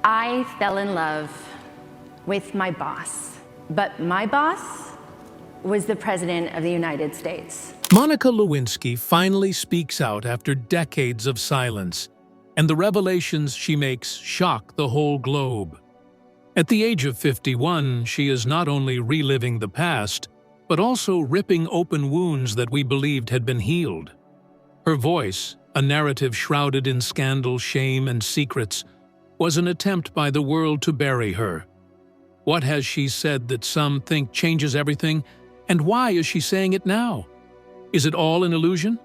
I fell in love with my boss, but my boss was the President of the United States. Monica Lewinsky finally speaks out after decades of silence, and the revelations she makes shock the whole globe. At the age of 51, she is not only reliving the past, but also ripping open wounds that we believed had been healed. Her voice, a narrative shrouded in scandal, shame, and secrets, was an attempt by the world to bury her. What has she said that some think changes everything, and why is she saying it now? Is it all an illusion?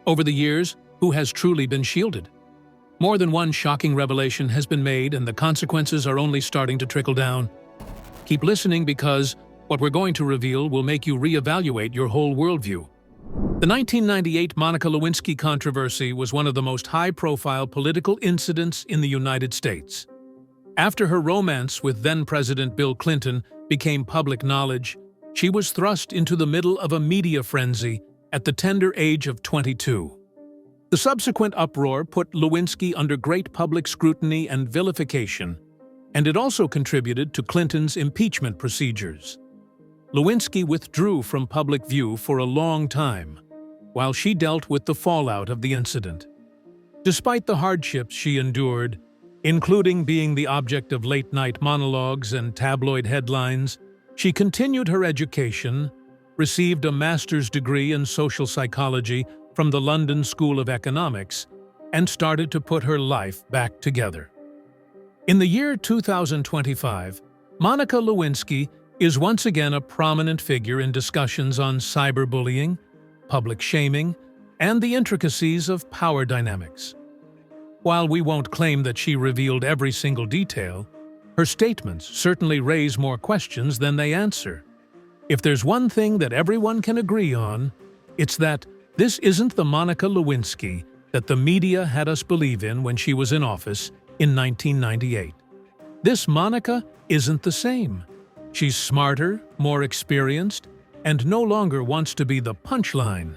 Over the years, who has truly been shielded? More than one shocking revelation has been made, and the consequences are only starting to trickle down. Keep listening, because what we're going to reveal will make you reevaluate your whole worldview. The 1998 Monica Lewinsky controversy was one of the most high-profile political incidents in the United States. After her romance with then-President Bill Clinton became public knowledge, she was thrust into the middle of a media frenzy at the tender age of 22. The subsequent uproar put Lewinsky under great public scrutiny and vilification, and it also contributed to Clinton's impeachment procedures. Lewinsky withdrew from public view for a long time, while she dealt with the fallout of the incident. Despite the hardships she endured, including being the object of late-night monologues and tabloid headlines, she continued her education, received a master's degree in social psychology from the London School of Economics, and started to put her life back together. In the year 2025, Monica Lewinsky is once again a prominent figure in discussions on cyberbullying, public shaming, and the intricacies of power dynamics. While we won't claim that she revealed every single detail, her statements certainly raise more questions than they answer. If there's one thing that everyone can agree on, it's that this isn't the Monica Lewinsky that the media had us believe in when she was in office in 1998. This Monica isn't the same. She's smarter, more experienced, and no longer wants to be the punchline.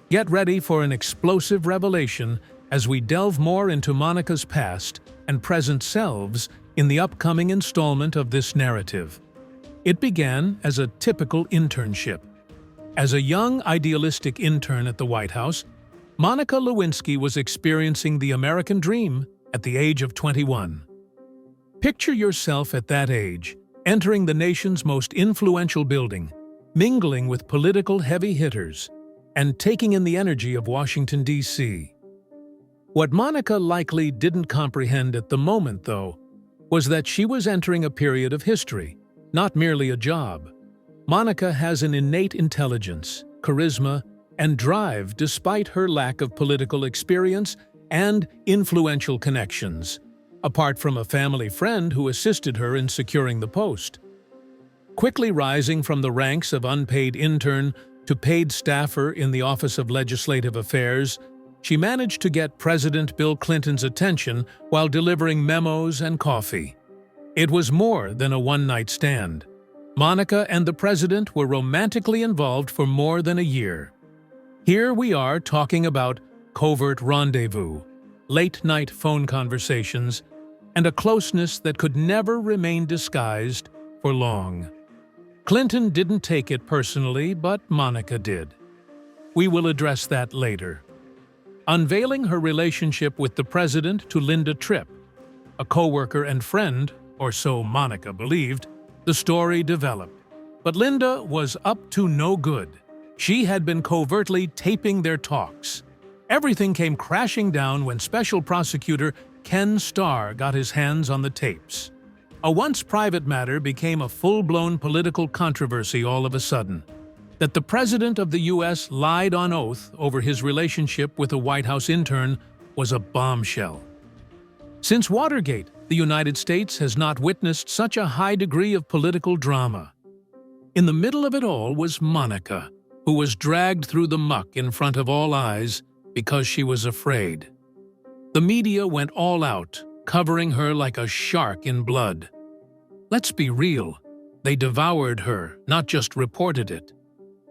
Get ready for an explosive revelation as we delve more into Monica's past and present selves in the upcoming installment of this narrative. It began as a typical internship. As a young, idealistic intern at the White House, Monica Lewinsky was experiencing the American dream at the age of 21. Picture yourself at that age, entering the nation's most influential building, mingling with political heavy hitters, and taking in the energy of Washington, D.C. What Monica likely didn't comprehend at the moment, though, was that she was entering a period of history, not merely a job. Monica has an innate intelligence, charisma, and drive despite her lack of political experience and influential connections, apart from a family friend who assisted her in securing the post. Quickly rising from the ranks of unpaid intern to paid staffer in the Office of Legislative Affairs, she managed to get President Bill Clinton's attention while delivering memos and coffee. It was more than a one-night stand. Monica and the president were romantically involved for more than a year. Here we are talking about covert rendezvous, late-night phone conversations, and a closeness that could never remain disguised for long. Clinton didn't take it personally, but Monica did. We will address that later. Unveiling her relationship with the president to Linda Tripp, a co-worker and friend, or so Monica believed, the story developed. But Linda was up to no good. She had been covertly taping their talks. Everything came crashing down when Special Prosecutor Ken Starr got his hands on the tapes. A once private matter became a full-blown political controversy all of a sudden. That the President of the U.S. lied on oath over his relationship with a White House intern was a bombshell. Since Watergate, the United States has not witnessed such a high degree of political drama. In the middle of it all was Monica, who was dragged through the muck in front of all eyes because she was afraid. The media went all out, covering her like a shark in blood. Let's be real, they devoured her, not just reported it.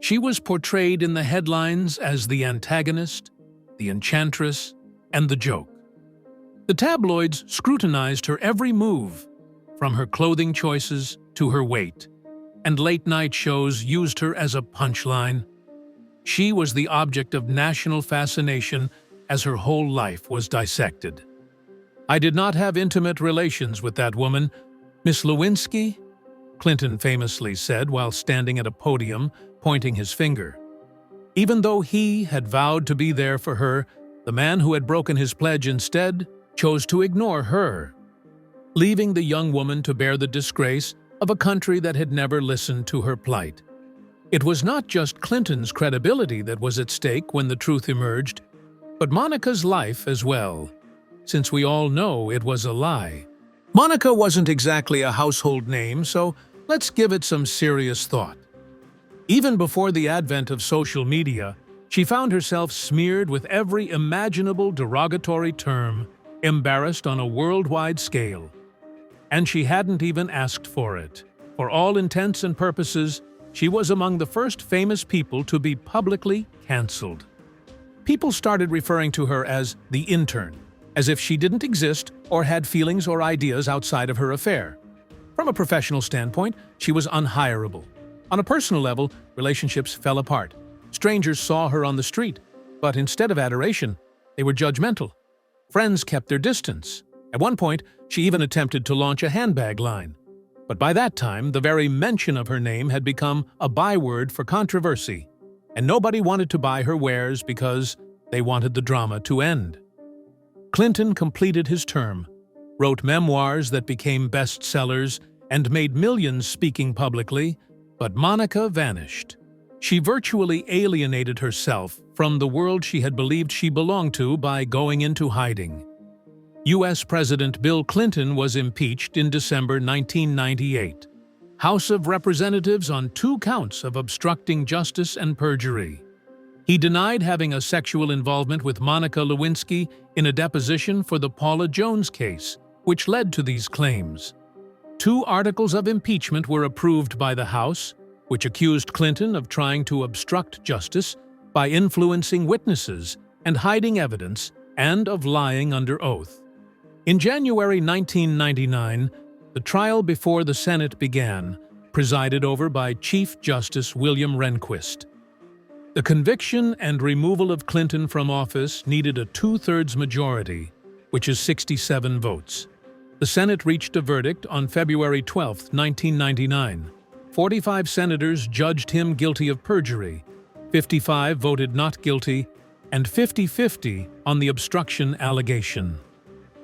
She was portrayed in the headlines as the antagonist, the enchantress, and the joke. The tabloids scrutinized her every move, from her clothing choices to her weight, and late-night shows used her as a punchline. She was the object of national fascination as her whole life was dissected. "I did not have intimate relations with that woman, Miss Lewinsky," Clinton famously said while standing at a podium, pointing his finger. Even though he had vowed to be there for her, the man who had broken his pledge instead chose to ignore her, leaving the young woman to bear the disgrace of a country that had never listened to her plight. It was not just Clinton's credibility that was at stake when the truth emerged, but Monica's life as well, since we all know it was a lie. Monica wasn't exactly a household name, so let's give it some serious thought. Even before the advent of social media, she found herself smeared with every imaginable derogatory term, embarrassed on a worldwide scale. And she hadn't even asked for it. For all intents and purposes, she was among the first famous people to be publicly cancelled. People started referring to her as the intern, as if she didn't exist or had feelings or ideas outside of her affair. From a professional standpoint, she was unhireable. On a personal level, relationships fell apart. Strangers saw her on the street, but instead of adoration, they were judgmental. Friends kept their distance. At one point, she even attempted to launch a handbag line. But by that time, the very mention of her name had become a byword for controversy, and nobody wanted to buy her wares because they wanted the drama to end. Clinton completed his term, wrote memoirs that became bestsellers, and made millions speaking publicly, but Monica vanished. She virtually alienated herself from the world she had believed she belonged to by going into hiding. U.S. President Bill Clinton was impeached in December 1998. House of Representatives on 2 counts of obstructing justice and perjury. He denied having a sexual involvement with Monica Lewinsky in a deposition for the Paula Jones case, which led to these claims. 2 articles of impeachment were approved by the House, which accused Clinton of trying to obstruct justice by influencing witnesses and hiding evidence, and of lying under oath. In January 1999, the trial before the Senate began, presided over by Chief Justice William Rehnquist. The conviction and removal of Clinton from office needed a 2/3 majority, which is 67 votes. The Senate reached a verdict on February 12, 1999. 45 senators judged him guilty of perjury, 55 voted not guilty, and 50-50 on the obstruction allegation.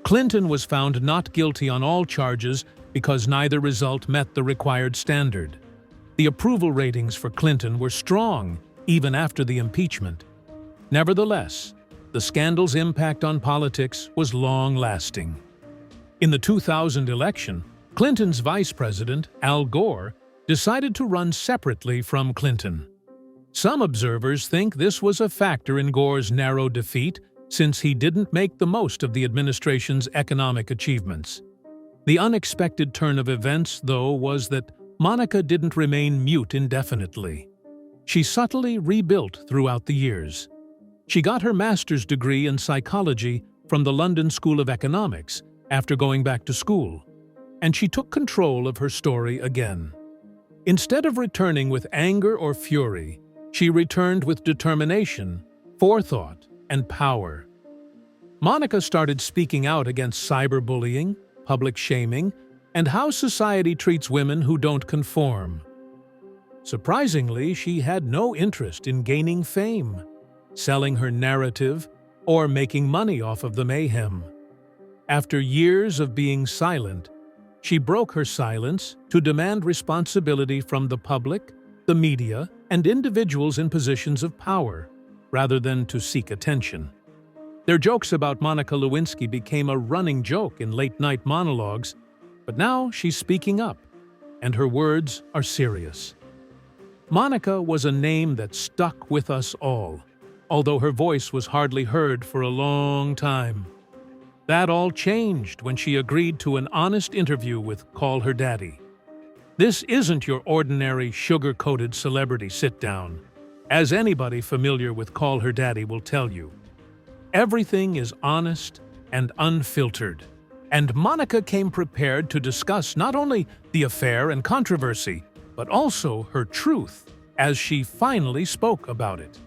Clinton was found not guilty on all charges because neither result met the required standard. The approval ratings for Clinton were strong even after the impeachment. Nevertheless, the scandal's impact on politics was long-lasting. In the 2000 election, Clinton's vice president, Al Gore, decided to run separately from Clinton. Some observers think this was a factor in Gore's narrow defeat, since he didn't make the most of the administration's economic achievements. The unexpected turn of events, though, was that Monica didn't remain mute indefinitely. She subtly rebuilt throughout the years. She got her master's degree in psychology from the London School of Economics after going back to school, and she took control of her story again. Instead of returning with anger or fury, she returned with determination, forethought, and power. Monica started speaking out against cyberbullying, public shaming, and how society treats women who don't conform. Surprisingly, she had no interest in gaining fame, selling her narrative, or making money off of the mayhem. After years of being silent, she broke her silence to demand responsibility from the public, the media, and individuals in positions of power, rather than to seek attention. Their jokes about Monica Lewinsky became a running joke in late-night monologues, but now she's speaking up, and her words are serious. Monica was a name that stuck with us all, although her voice was hardly heard for a long time. That all changed when she agreed to an honest interview with Call Her Daddy. This isn't your ordinary sugar-coated celebrity sit-down, as anybody familiar with Call Her Daddy will tell you. Everything is honest, and unfiltered. And Monica came prepared to discuss not only the affair and controversy, but also her truth, as she finally spoke about it.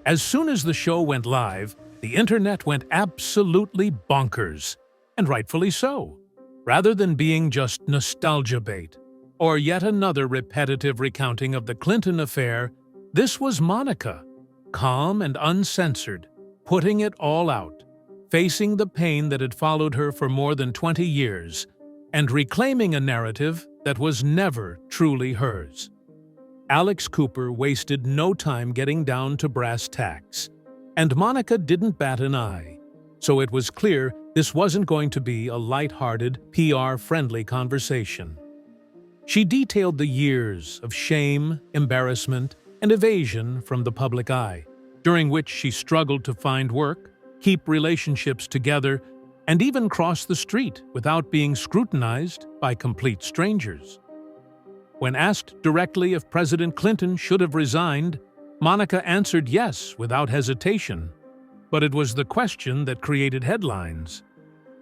As soon as the show went live, the internet went absolutely bonkers, and rightfully so. Rather than being just nostalgia bait, or yet another repetitive recounting of the Clinton affair, this was Monica, calm and uncensored, putting it all out, facing the pain that had followed her for more than 20 years, and reclaiming a narrative that was never truly hers. Alex Cooper wasted no time getting down to brass tacks, and Monica didn't bat an eye, so it was clear this wasn't going to be a light-hearted, PR-friendly conversation. She detailed the years of shame, embarrassment, and evasion from the public eye, during which she struggled to find work, keep relationships together, and even cross the street without being scrutinized by complete strangers. When asked directly if President Clinton should have resigned, Monica answered yes without hesitation. But it was the question that created headlines.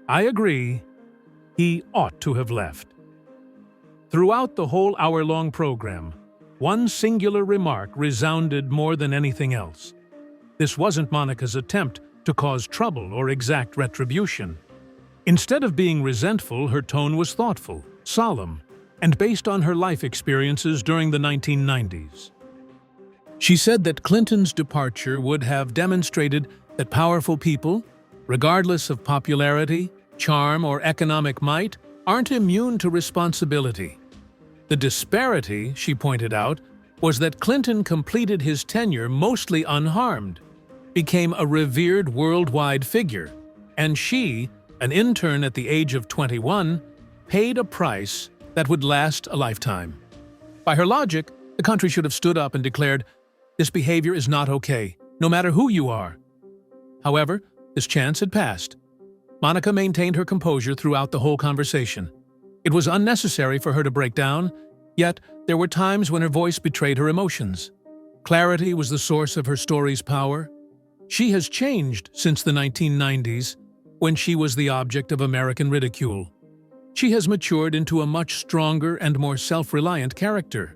I agree, he ought to have left. Throughout the whole hour-long program, one singular remark resounded more than anything else. This wasn't Monica's attempt to cause trouble or exact retribution. Instead of being resentful, her tone was thoughtful, solemn, and based on her life experiences during the 1990s. She said that Clinton's departure would have demonstrated that powerful people, regardless of popularity, charm, or economic might, aren't immune to responsibility. The disparity, she pointed out, was that Clinton completed his tenure mostly unharmed, became a revered worldwide figure, and she, an intern at the age of 21, paid a price that would last a lifetime. By her logic, the country should have stood up and declared, "This behavior is not okay, no matter who you are." However, this chance had passed. Monica maintained her composure throughout the whole conversation. It was unnecessary for her to break down, yet there were times when her voice betrayed her emotions. Clarity was the source of her story's power. She has changed since the 1990s, when she was the object of American ridicule. She has matured into a much stronger and more self-reliant character.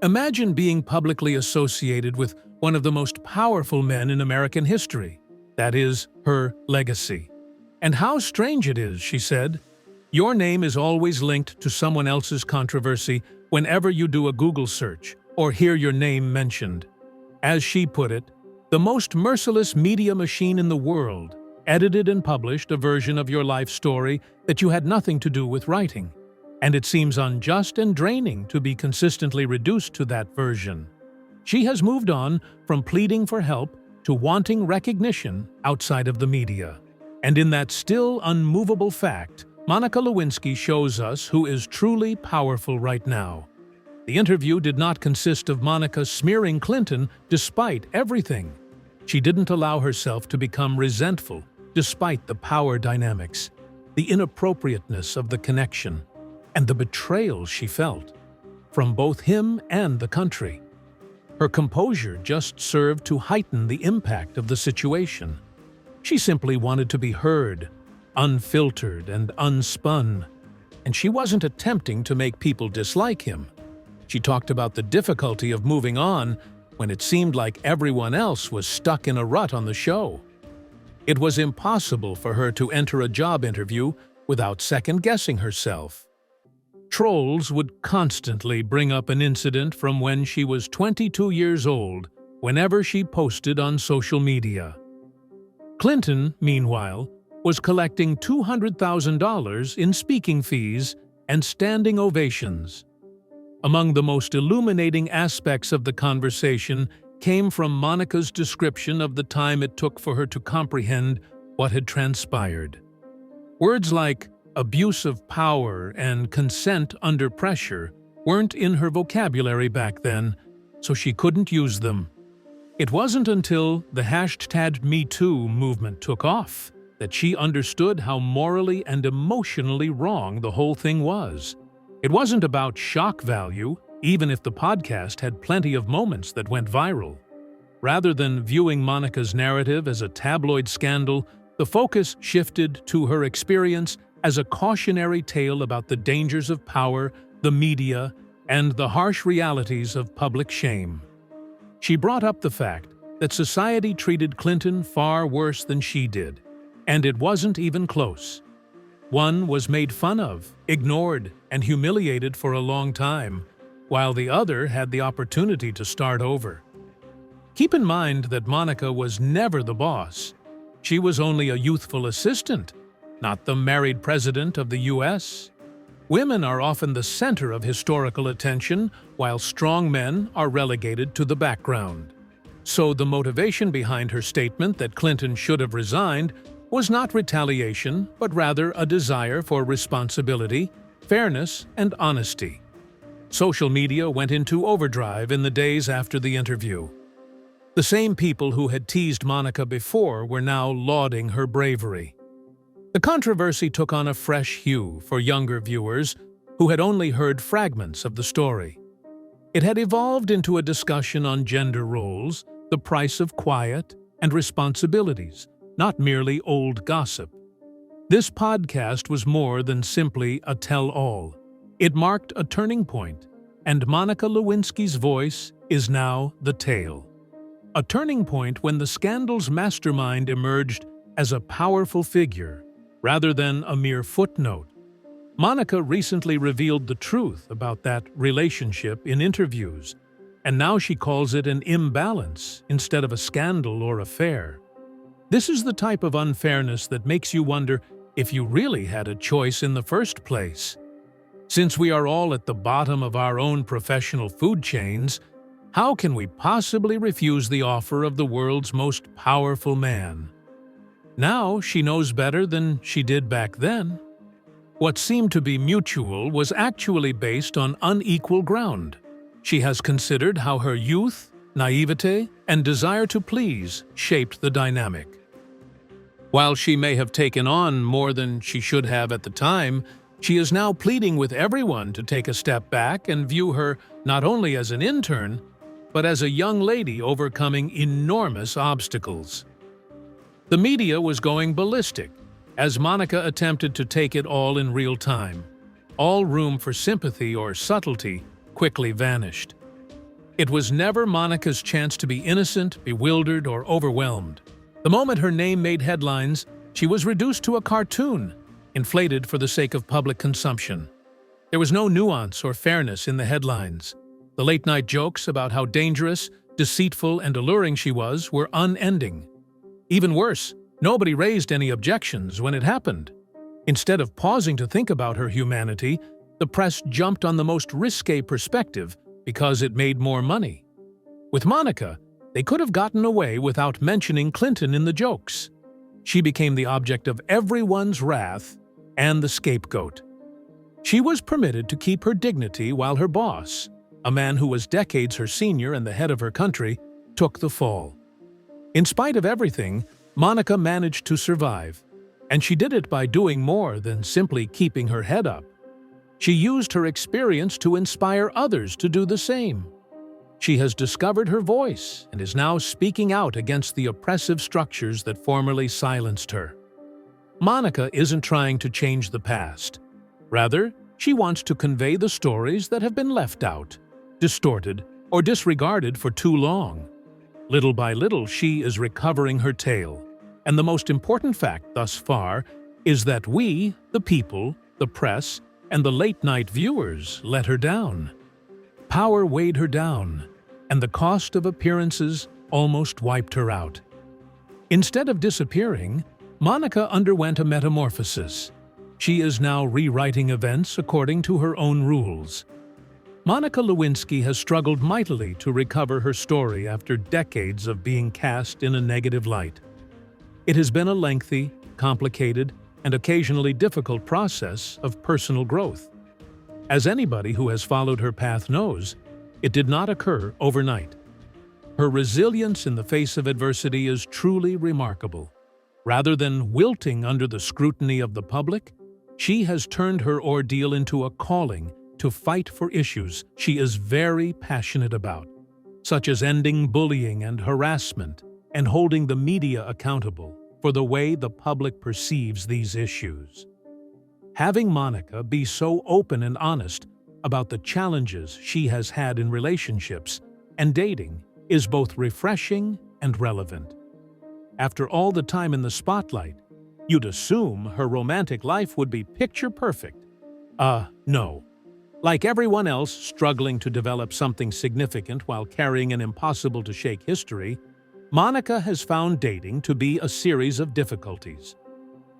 Imagine being publicly associated with one of the most powerful men in American history. That is, her legacy. And how strange it is, she said. Your name is always linked to someone else's controversy whenever you do a Google search or hear your name mentioned. As she put it, the most merciless media machine in the world edited and published a version of your life story that you had nothing to do with writing, and it seems unjust and draining to be consistently reduced to that version. She has moved on from pleading for help to wanting recognition outside of the media. And in that still unmovable fact, Monica Lewinsky shows us who is truly powerful right now. The interview did not consist of Monica smearing Clinton despite everything. She didn't allow herself to become resentful despite the power dynamics, the inappropriateness of the connection, and the betrayal she felt from both him and the country. Her composure just served to heighten the impact of the situation. She simply wanted to be heard, unfiltered and unspun, and she wasn't attempting to make people dislike him. She talked about the difficulty of moving on when it seemed like everyone else was stuck in a rut on the show. It was impossible for her to enter a job interview without second-guessing herself. Trolls would constantly bring up an incident from when she was 22 years old whenever she posted on social media. Clinton, meanwhile, was collecting $200,000 in speaking fees and standing ovations. Among the most illuminating aspects of the conversation came from Monica's description of the time it took for her to comprehend what had transpired. Words like abuse of power and consent under pressure weren't in her vocabulary back then, so she couldn't use them. It wasn't until the #MeToo movement took off that she understood how morally and emotionally wrong the whole thing was. It wasn't about shock value, even if the podcast had plenty of moments that went viral. Rather than viewing Monica's narrative as a tabloid scandal, The focus shifted to her experience as a cautionary tale about the dangers of power, the media, and the harsh realities of public shame. She brought up the fact that society treated Clinton far worse than she did, and it wasn't even close. One was made fun of, ignored, and humiliated for a long time, while the other had the opportunity to start over. Keep in mind that Monica was never the boss. She was only a youthful assistant, not the married president of the U.S. Women are often the center of historical attention, while strong men are relegated to the background. So the motivation behind her statement that Clinton should have resigned was not retaliation, but rather a desire for responsibility, fairness, and honesty. Social media went into overdrive in the days after the interview. The same people who had teased Monica before were now lauding her bravery. The controversy took on a fresh hue for younger viewers who had only heard fragments of the story. It had evolved into a discussion on gender roles, the price of quiet, and responsibilities, not merely old gossip. This podcast was more than simply a tell-all. It marked a turning point, and Monica Lewinsky's voice is now the tale. A turning point when the scandal's mastermind emerged as a powerful figure, rather than a mere footnote. Monica recently revealed the truth about that relationship in interviews, and now she calls it an imbalance instead of a scandal or affair. This is the type of unfairness that makes you wonder if you really had a choice in the first place. Since we are all at the bottom of our own professional food chains, how can we possibly refuse the offer of the world's most powerful man? Now she knows better than she did back then. What seemed to be mutual was actually based on unequal ground. She has considered how her youth, naivete, and desire to please shaped the dynamic. While she may have taken on more than she should have at the time, she is now pleading with everyone to take a step back and view her not only as an intern, but as a young lady overcoming enormous obstacles. The media was going ballistic as Monica attempted to take it all in real time. All room for sympathy or subtlety quickly vanished. It was never Monica's chance to be innocent, bewildered, or overwhelmed. The moment her name made headlines, she was reduced to a cartoon, inflated for the sake of public consumption. There was no nuance or fairness in the headlines. The late-night jokes about how dangerous, deceitful, and alluring she was were unending. Even worse, nobody raised any objections when it happened. Instead of pausing to think about her humanity, the press jumped on the most risque perspective because it made more money. With Monica, they could have gotten away without mentioning Clinton in the jokes. She became the object of everyone's wrath and the scapegoat. She was permitted to keep her dignity while her boss, a man who was decades her senior and the head of her country, took the fall. In spite of everything, Monica managed to survive, and she did it by doing more than simply keeping her head up. She used her experience to inspire others to do the same. She has discovered her voice and is now speaking out against the oppressive structures that formerly silenced her. Monica isn't trying to change the past. Rather, she wants to convey the stories that have been left out, distorted, or disregarded for too long. Little by little, she is recovering her tale, and the most important fact thus far is that we, the people, the press, and the late-night viewers let her down. Power weighed her down, and the cost of appearances almost wiped her out. Instead of disappearing, Monica underwent a metamorphosis. She is now rewriting events according to her own rules. Monica Lewinsky has struggled mightily to recover her story after decades of being cast in a negative light. It has been a lengthy, complicated, and occasionally difficult process of personal growth. As anybody who has followed her path knows, it did not occur overnight. Her resilience in the face of adversity is truly remarkable. Rather than wilting under the scrutiny of the public, she has turned her ordeal into a calling to fight for issues she is very passionate about, such as ending bullying and harassment and holding the media accountable for the way the public perceives these issues. Having Monica be so open and honest about the challenges she has had in relationships and dating is both refreshing and relevant. After all the time in the spotlight, you'd assume her romantic life would be picture perfect. No. Like everyone else struggling to develop something significant while carrying an impossible-to-shake history, Monica has found dating to be a series of difficulties.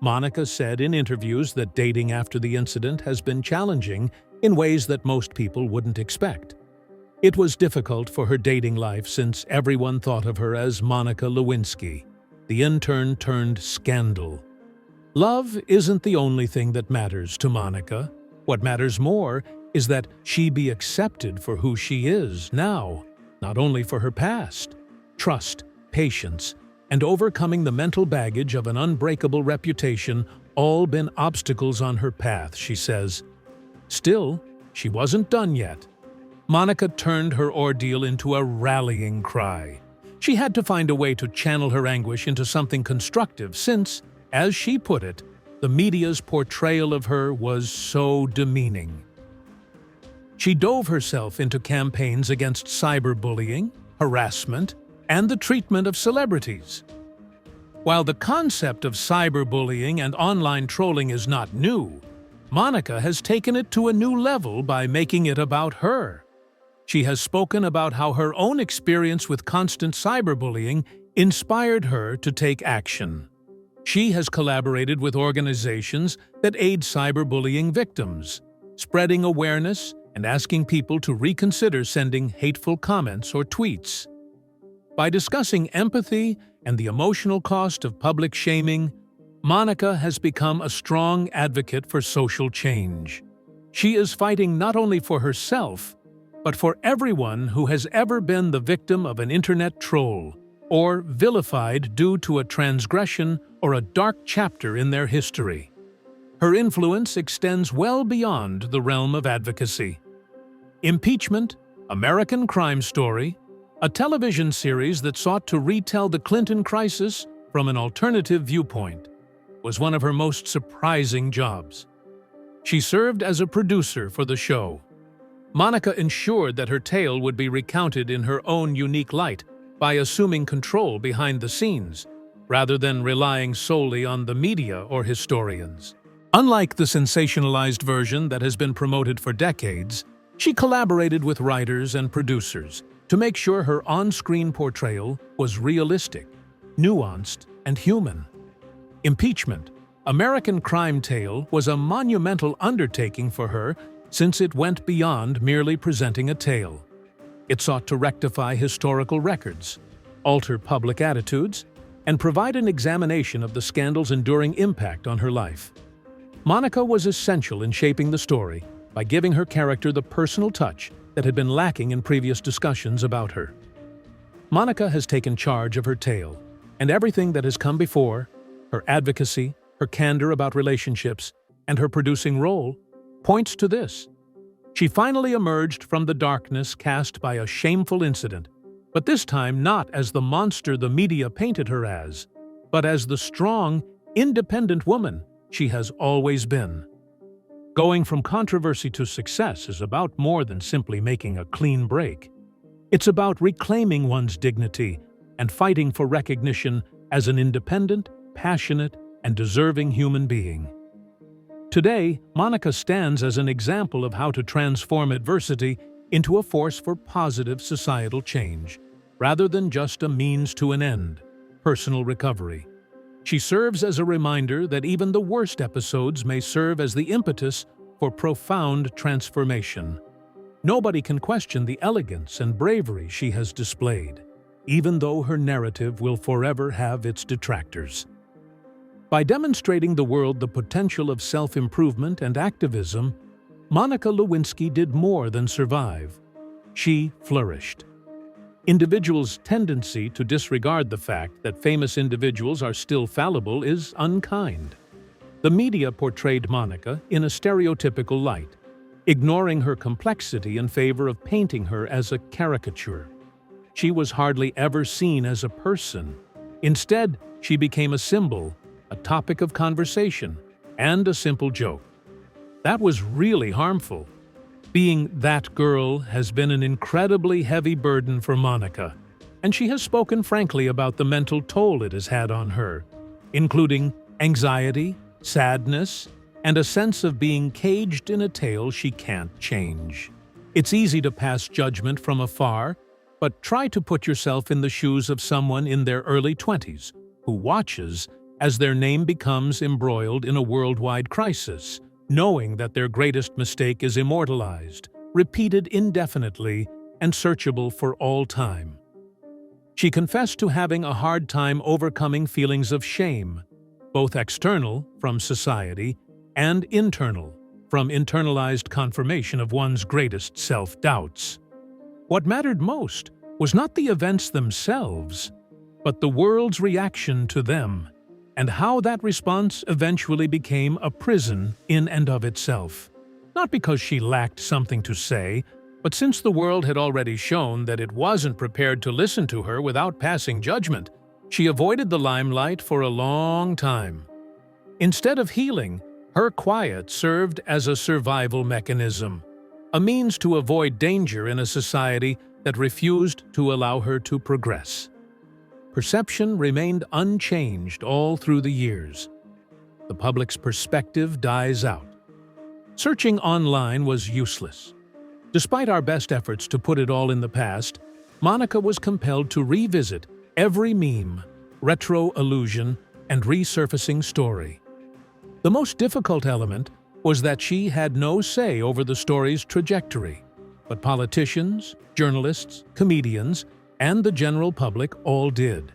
Monica said in interviews that dating after the incident has been challenging in ways that most people wouldn't expect. It was difficult for her dating life since everyone thought of her as Monica Lewinsky, the intern turned scandal. Love isn't the only thing that matters to Monica. What matters more is that she be accepted for who she is now, not only for her past. Trust, patience, and overcoming the mental baggage of an unbreakable reputation all been obstacles on her path, she says. Still, she wasn't done yet. Monica turned her ordeal into a rallying cry. She had to find a way to channel her anguish into something constructive since, as she put it, the media's portrayal of her was so demeaning. She dove herself into campaigns against cyberbullying, harassment, and the treatment of celebrities. While the concept of cyberbullying and online trolling is not new, Monica has taken it to a new level by making it about her. She has spoken about how her own experience with constant cyberbullying inspired her to take action. She has collaborated with organizations that aid cyberbullying victims, spreading awareness and asking people to reconsider sending hateful comments or tweets. By discussing empathy and the emotional cost of public shaming, Monica has become a strong advocate for social change. She is fighting not only for herself, but for everyone who has ever been the victim of an internet troll or vilified due to a transgression or a dark chapter in their history. Her influence extends well beyond the realm of advocacy. Impeachment, American Crime Story, a television series that sought to retell the Clinton crisis from an alternative viewpoint, was one of her most surprising jobs. She served as a producer for the show. Monica ensured that her tale would be recounted in her own unique light by assuming control behind the scenes, rather than relying solely on the media or historians. Unlike the sensationalized version that has been promoted for decades, she collaborated with writers and producers to make sure her on-screen portrayal was realistic, nuanced, and human. Impeachment, American Crime Tale, was a monumental undertaking for her since it went beyond merely presenting a tale. It sought to rectify historical records, alter public attitudes, and provide an examination of the scandal's enduring impact on her life. Monica was essential in shaping the story by giving her character the personal touch that had been lacking in previous discussions about her. Monica has taken charge of her tale, and everything that has come before, her advocacy, her candor about relationships, and her producing role, points to this. She finally emerged from the darkness cast by a shameful incident, but this time not as the monster the media painted her as, but as the strong, independent woman she has always been. Going from controversy to success is about more than simply making a clean break. It's about reclaiming one's dignity and fighting for recognition as an independent, passionate, and deserving human being. Today, Monica stands as an example of how to transform adversity into a force for positive societal change, rather than just a means to an end, personal recovery. She serves as a reminder that even the worst episodes may serve as the impetus for profound transformation. Nobody can question the elegance and bravery she has displayed, even though her narrative will forever have its detractors. By demonstrating the world the potential of self-improvement and activism, Monica Lewinsky did more than survive. She flourished. Individuals' tendency to disregard the fact that famous individuals are still fallible is unkind. The media portrayed Monica in a stereotypical light, ignoring her complexity in favor of painting her as a caricature. She was hardly ever seen as a person. Instead, she became a symbol, a topic of conversation, and a simple joke. That was really harmful. Being that girl has been an incredibly heavy burden for Monica, and she has spoken frankly about the mental toll it has had on her, including anxiety, sadness, and a sense of being caged in a tale she can't change. It's easy to pass judgment from afar, but try to put yourself in the shoes of someone in their early 20s who watches as their name becomes embroiled in a worldwide crisis, knowing that their greatest mistake is immortalized, repeated indefinitely, and searchable for all time. She confessed to having a hard time overcoming feelings of shame, both external, from society, and internal, from internalized confirmation of one's greatest self-doubts. What mattered most was not the events themselves, but the world's reaction to them, and how that response eventually became a prison in and of itself. Not because she lacked something to say, but since the world had already shown that it wasn't prepared to listen to her without passing judgment, she avoided the limelight for a long time. Instead of healing, her quiet served as a survival mechanism, a means to avoid danger in a society that refused to allow her to progress. Perception remained unchanged all through the years. The public's perspective dies out. Searching online was useless. Despite our best efforts to put it all in the past, Monica was compelled to revisit every meme, retro allusion, and resurfacing story. The most difficult element was that she had no say over the story's trajectory, but politicians, journalists, comedians, and the general public all did.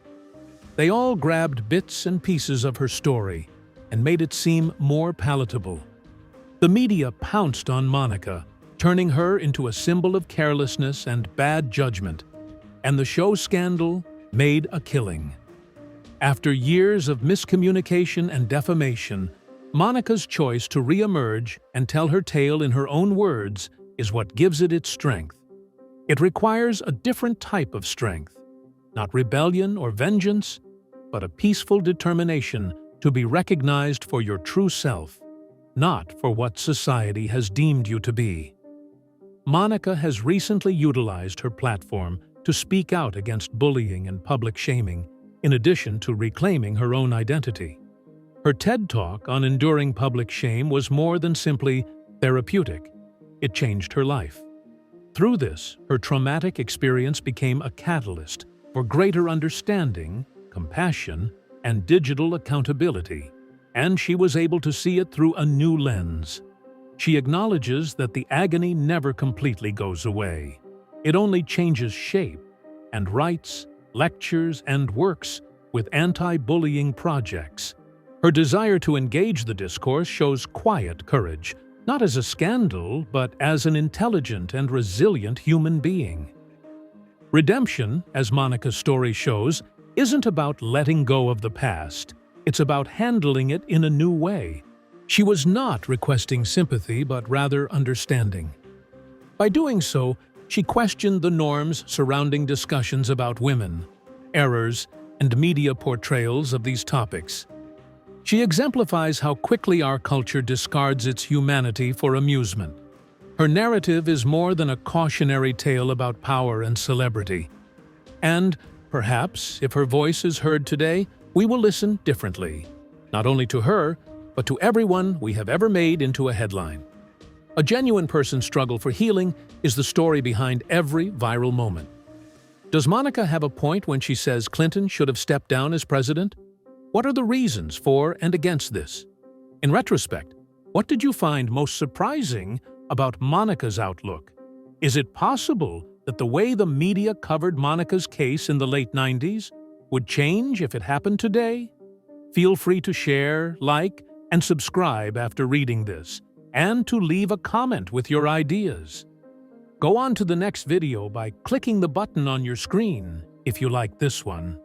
They all grabbed bits and pieces of her story and made it seem more palatable. The media pounced on Monica, turning her into a symbol of carelessness and bad judgment, and the show scandal made a killing. After years of miscommunication and defamation, Monica's choice to re-emerge and tell her tale in her own words is what gives it its strength. It requires a different type of strength, not rebellion or vengeance, but a peaceful determination to be recognized for your true self, not for what society has deemed you to be. Monica has recently utilized her platform to speak out against bullying and public shaming, in addition to reclaiming her own identity. Her TED Talk on enduring public shame was more than simply therapeutic. It changed her life. Through this, her traumatic experience became a catalyst for greater understanding, compassion, and digital accountability, and she was able to see it through a new lens. She acknowledges that the agony never completely goes away. It only changes shape, and writes, lectures, and works with anti-bullying projects. Her desire to engage the discourse shows quiet courage, not as a scandal, but as an intelligent and resilient human being. Redemption, as Monica's story shows, isn't about letting go of the past. It's about handling it in a new way. She was not requesting sympathy, but rather understanding. By doing so, she questioned the norms surrounding discussions about women, errors, and media portrayals of these topics. She exemplifies how quickly our culture discards its humanity for amusement. Her narrative is more than a cautionary tale about power and celebrity. And, perhaps, if her voice is heard today, we will listen differently, not only to her, but to everyone we have ever made into a headline. A genuine person's struggle for healing is the story behind every viral moment. Does Monica have a point when she says Clinton should have stepped down as president? What are the reasons for and against this? In retrospect, what did you find most surprising about Monica's outlook? Is it possible that the way the media covered Monica's case in the late 90s would change if it happened today? Feel free to share, like, and subscribe after reading this, and to leave a comment with your ideas. Go on to the next video by clicking the button on your screen if you like this one.